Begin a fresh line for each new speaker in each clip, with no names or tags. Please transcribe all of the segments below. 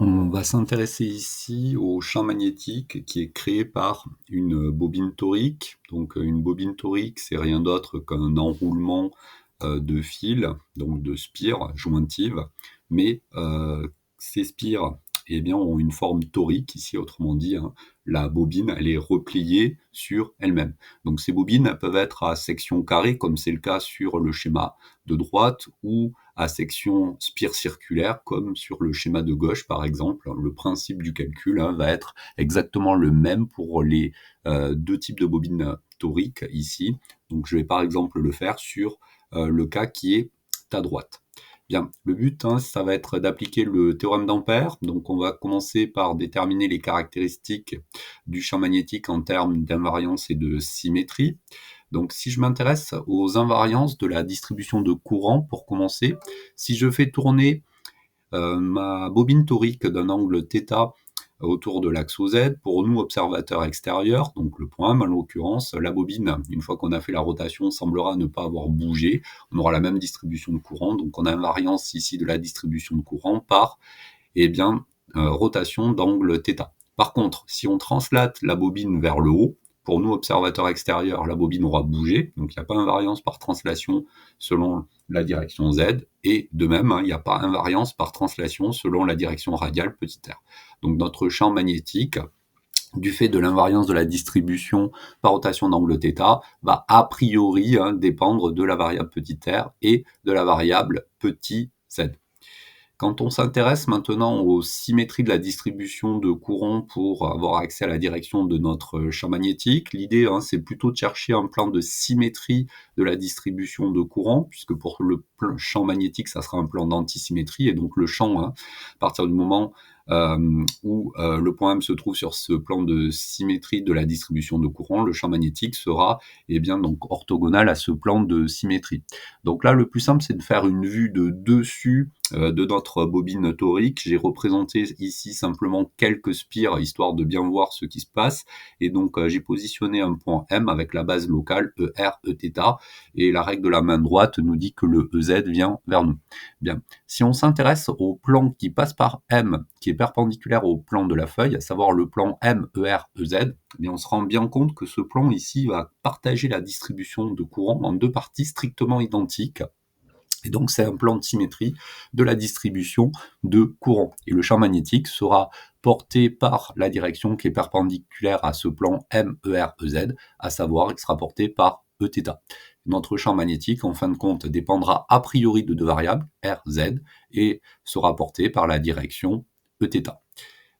On va s'intéresser ici au champ magnétique qui est créé par une bobine torique. Donc, une bobine torique, c'est rien d'autre qu'un enroulement de fils, donc de spires jointives, mais ces spires eh bien, ont une forme torique ici, autrement dit, hein, la bobine elle est repliée sur elle-même. Donc ces bobines elles peuvent être à section carrée, comme c'est le cas sur le schéma de droite, ou à section spire circulaire, comme sur le schéma de gauche par exemple. Le principe du calcul va être exactement le même pour les deux types de bobines toriques ici. Donc je vais par exemple le faire sur le cas qui est à droite. Bien, le but, ça va être d'appliquer le théorème d'Ampère. Donc on va commencer par déterminer les caractéristiques du champ magnétique en termes d'invariance et de symétrie. Donc si je m'intéresse aux invariances de la distribution de courant pour commencer, si je fais tourner ma bobine torique d'un angle θ autour de l'axe OZ, pour nous observateurs extérieurs, donc le point M en l'occurrence, la bobine, une fois qu'on a fait la rotation, semblera ne pas avoir bougé. On aura la même distribution de courant, donc on a invariance ici de la distribution de courant par rotation d'angle θ. Par contre, si on translate la bobine vers le haut, pour nous, observateurs extérieurs, la bobine aura bougé, donc il n'y a pas invariance par translation selon la direction Z, et de même, il n'y a pas invariance par translation selon la direction radiale petit r. Donc notre champ magnétique, du fait de l'invariance de la distribution par rotation d'angle θ, va a priori dépendre de la variable petit r et de la variable petit z. Quand on s'intéresse maintenant aux symétries de la distribution de courant pour avoir accès à la direction de notre champ magnétique, l'idée c'est plutôt de chercher un plan de symétrie de la distribution de courant, puisque pour le champ magnétique, ça sera un plan d'antisymétrie, et donc le champ, à partir du moment où le point M se trouve sur ce plan de symétrie de la distribution de courant, le champ magnétique sera donc orthogonal à ce plan de symétrie. Donc là, le plus simple, c'est de faire une vue de dessus de notre bobine torique. J'ai représenté ici simplement quelques spires, histoire de bien voir ce qui se passe. Et donc, j'ai positionné un point M avec la base locale ER, Eθ. Et la règle de la main droite nous dit que le EZ vient vers nous. Bien. Si on s'intéresse au plan qui passe par M, qui est perpendiculaire au plan de la feuille, à savoir le plan M, ER, EZ, on se rend bien compte que ce plan ici va partager la distribution de courant en deux parties strictement identiques. Et donc c'est un plan de symétrie de la distribution de courant. Et le champ magnétique sera porté par la direction qui est perpendiculaire à ce plan M, ER, EZ, à savoir il sera porté par Eθ. Notre champ magnétique, en fin de compte, dépendra a priori de deux variables, R, Z, et sera porté par la direction Eθ.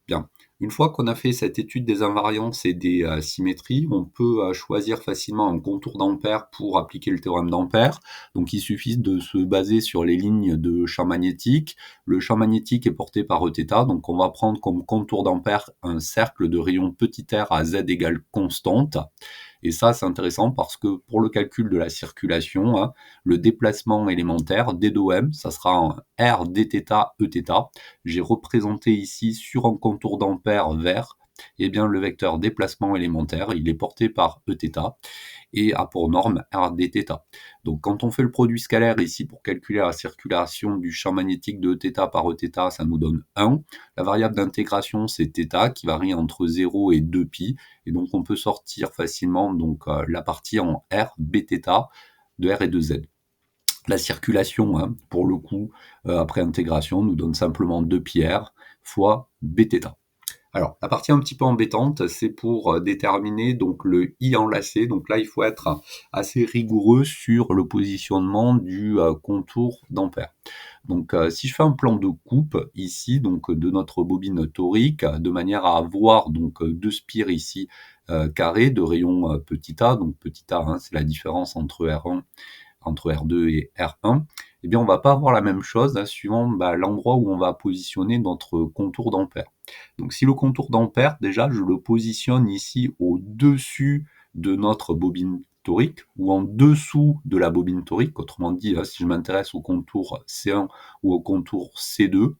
Bien. Une fois qu'on a fait cette étude des invariances et des symétries, on peut choisir facilement un contour d'Ampère pour appliquer le théorème d'Ampère. Donc il suffit de se baser sur les lignes de champ magnétique. Le champ magnétique est porté par Eθ, donc on va prendre comme contour d'Ampère un cercle de rayon petit r à z égale constante. Et ça, c'est intéressant parce que pour le calcul de la circulation, le déplacement élémentaire d de m, ça sera en r dθ Eθ. J'ai représenté ici sur un contour d'Ampère vert, le vecteur déplacement élémentaire, il est porté par Eθ et a pour norme r dθ. Donc quand on fait le produit scalaire ici pour calculer la circulation du champ magnétique de Eθ par Eθ, ça nous donne 1. La variable d'intégration, c'est θ qui varie entre 0 et 2π. Et donc on peut sortir facilement la partie en r bθ de r et de z. La circulation, pour le coup, après intégration, nous donne simplement 2πr fois bθ. Alors, la partie un petit peu embêtante, c'est pour déterminer donc le I enlacé. Donc là, il faut être assez rigoureux sur le positionnement du contour d'Ampère. Donc, si je fais un plan de coupe ici, donc de notre bobine torique, de manière à avoir donc deux spires ici carrés de rayon petit a. Donc petit a, c'est la différence entre R1 entre R2 et R1, on va pas avoir la même chose suivant l'endroit où on va positionner notre contour d'Ampère. Donc si le contour d'Ampère, déjà, je le positionne ici au-dessus de notre bobine torique ou en dessous de la bobine torique, autrement dit, si je m'intéresse au contour C1 ou au contour C2,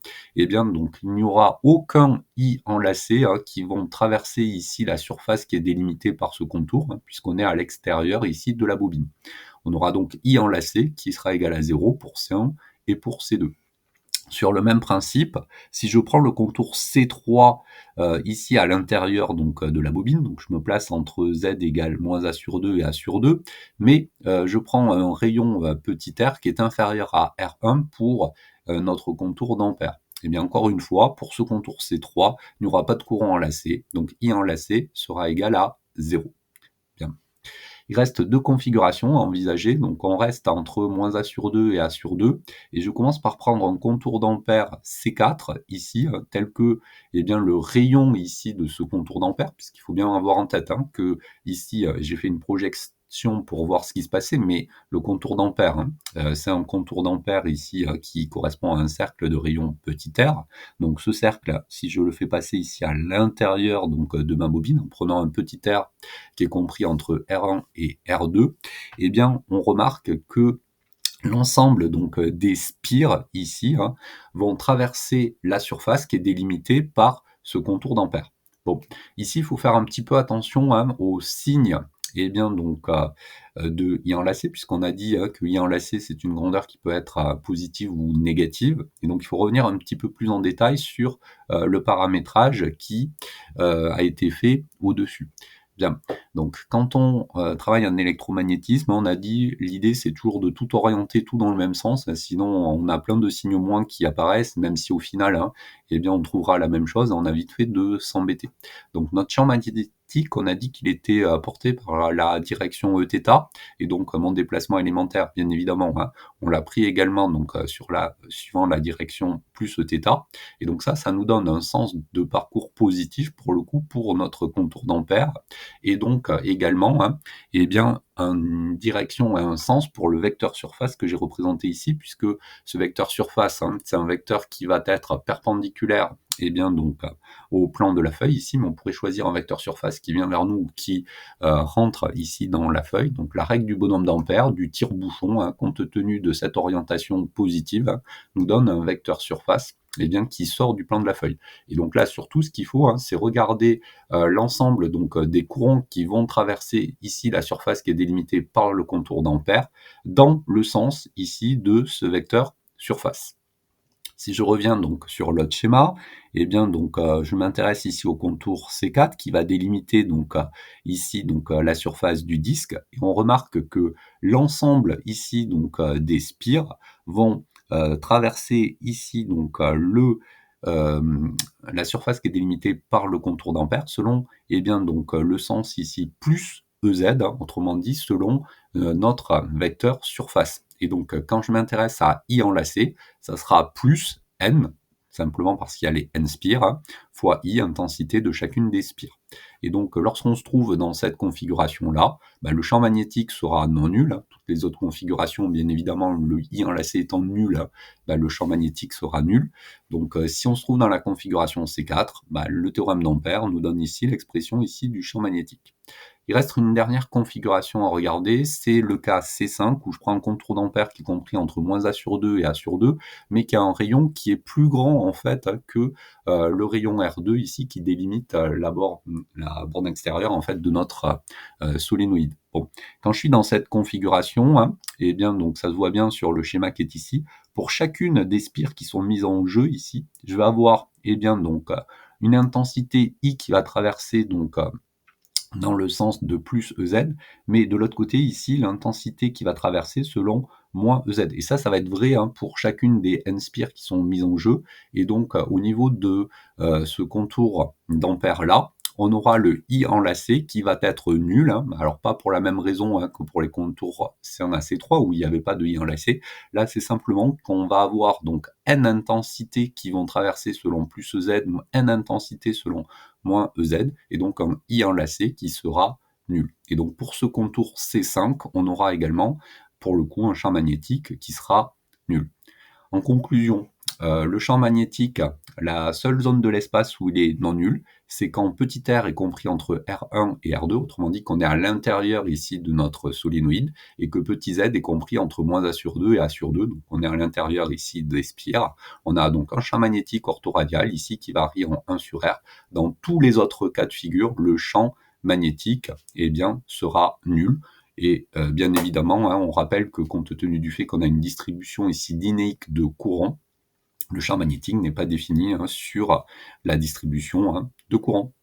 donc il n'y aura aucun I enlacé qui vont traverser ici la surface qui est délimitée par ce contour, puisqu'on est à l'extérieur ici de la bobine. On aura donc I enlacé qui sera égal à 0 pour C1 et pour C2. Sur le même principe, si je prends le contour C3 ici à l'intérieur donc de la bobine, donc je me place entre Z égale moins A sur 2 et A sur 2, mais je prends un rayon petit r qui est inférieur à R1 pour notre contour d'ampère. Et bien encore une fois, pour ce contour C3, il n'y aura pas de courant enlacé, donc I enlacé sera égal à 0. Bien. Il reste deux configurations à envisager, donc on reste entre moins A sur 2 et A sur 2, et je commence par prendre un contour d'ampère C4, ici, tel que eh bien, le rayon ici de ce contour d'ampère, puisqu'il faut bien avoir en tête que ici, j'ai fait une projection pour voir ce qui se passait, mais le contour d'ampère, c'est un contour d'ampère ici qui correspond à un cercle de rayon petit r. Donc ce cercle, si je le fais passer ici à l'intérieur donc de ma bobine, en prenant un petit r qui est compris entre R1 et R2, eh bien, on remarque que l'ensemble donc des spires ici vont traverser la surface qui est délimitée par ce contour d'ampère. Bon, ici, il faut faire un petit peu attention aux signes et bien donc de I enlacé, puisqu'on a dit que I enlacé, c'est une grandeur qui peut être positive ou négative. Et donc, il faut revenir un petit peu plus en détail sur le paramétrage qui a été fait au-dessus. Bien. Donc, quand on travaille en électromagnétisme, on a dit l'idée c'est toujours de tout orienter tout dans le même sens, sinon on a plein de signaux moins qui apparaissent, même si au final, eh bien, on trouvera la même chose, on a vite fait de s'embêter. Donc, notre champ magnétique, on a dit qu'il était porté par la direction Eθ, et donc mon déplacement élémentaire, bien évidemment, on l'a pris également donc suivant la direction plus Eθ, et donc ça nous donne un sens de parcours positif pour le coup pour notre contour d'ampère, et donc également eh bien, une direction et un sens pour le vecteur surface que j'ai représenté ici, puisque ce vecteur surface, c'est un vecteur qui va être perpendiculaire eh bien, donc, au plan de la feuille ici, mais on pourrait choisir un vecteur surface qui vient vers nous ou qui rentre ici dans la feuille. Donc la règle du bonhomme d'ampère, du tire-bouchon, compte tenu de cette orientation positive, nous donne un vecteur surface eh bien, qui sort du plan de la feuille. Et donc là, surtout, ce qu'il faut, c'est regarder l'ensemble donc des courants qui vont traverser ici la surface qui est délimitée par le contour d'ampère dans le sens ici de ce vecteur surface. Si je reviens donc sur l'autre schéma, eh bien donc je m'intéresse ici au contour C4 qui va délimiter donc ici donc la surface du disque, et on remarque que l'ensemble ici donc des spires vont traverser ici donc la surface qui est délimitée par le contour d'ampère selon eh bien donc le sens ici plus EZ, autrement dit selon notre vecteur surface. Et donc quand je m'intéresse à I enlacé, ça sera plus N, simplement parce qu'il y a les N spires, fois I, intensité de chacune des spires. Et donc, lorsqu'on se trouve dans cette configuration-là, le champ magnétique sera non nul. Toutes les autres configurations, bien évidemment, le I enlacé étant nul, le champ magnétique sera nul. Donc, si on se trouve dans la configuration C4, le théorème d'Ampère nous donne ici l'expression ici du champ magnétique. Il reste une dernière configuration à regarder, c'est le cas C5 où je prends un contour d'ampère qui est compris entre moins A sur 2 et A sur 2, mais qui a un rayon qui est plus grand en fait que le rayon R2 ici qui délimite la borne extérieure en fait de notre solénoïde. Bon. Quand je suis dans cette configuration, eh bien donc ça se voit bien sur le schéma qui est ici. Pour chacune des spires qui sont mises en jeu ici, je vais avoir eh bien donc une intensité I qui va traverser donc dans le sens de plus EZ, mais de l'autre côté ici, l'intensité qui va traverser selon moins EZ. Et ça va être vrai pour chacune des N spires qui sont mises en jeu. Et donc au niveau de ce contour d'ampère là, on aura le I enlacé qui va être nul. Alors pas pour la même raison que pour les contours C1 à C3 où il n'y avait pas de I enlacé. Là c'est simplement qu'on va avoir donc N intensités qui vont traverser selon plus EZ, ou N intensités selon moins EZ, et donc un I enlacé qui sera nul. Et donc pour ce contour C5, on aura également, pour le coup, un champ magnétique qui sera nul. En conclusion, le champ magnétique, la seule zone de l'espace où il est non nul, c'est quand petit r est compris entre R1 et R2, autrement dit qu'on est à l'intérieur ici de notre solénoïde, et que petit z est compris entre moins A sur 2 et A sur 2, donc on est à l'intérieur ici des spires. On a donc un champ magnétique orthoradial ici qui varie en 1 sur R. Dans tous les autres cas de figure, le champ magnétique eh bien, sera nul. Et bien évidemment, on rappelle que compte tenu du fait qu'on a une distribution ici linéique de courant, Le champ magnétique n'est pas défini sur la distribution de courant.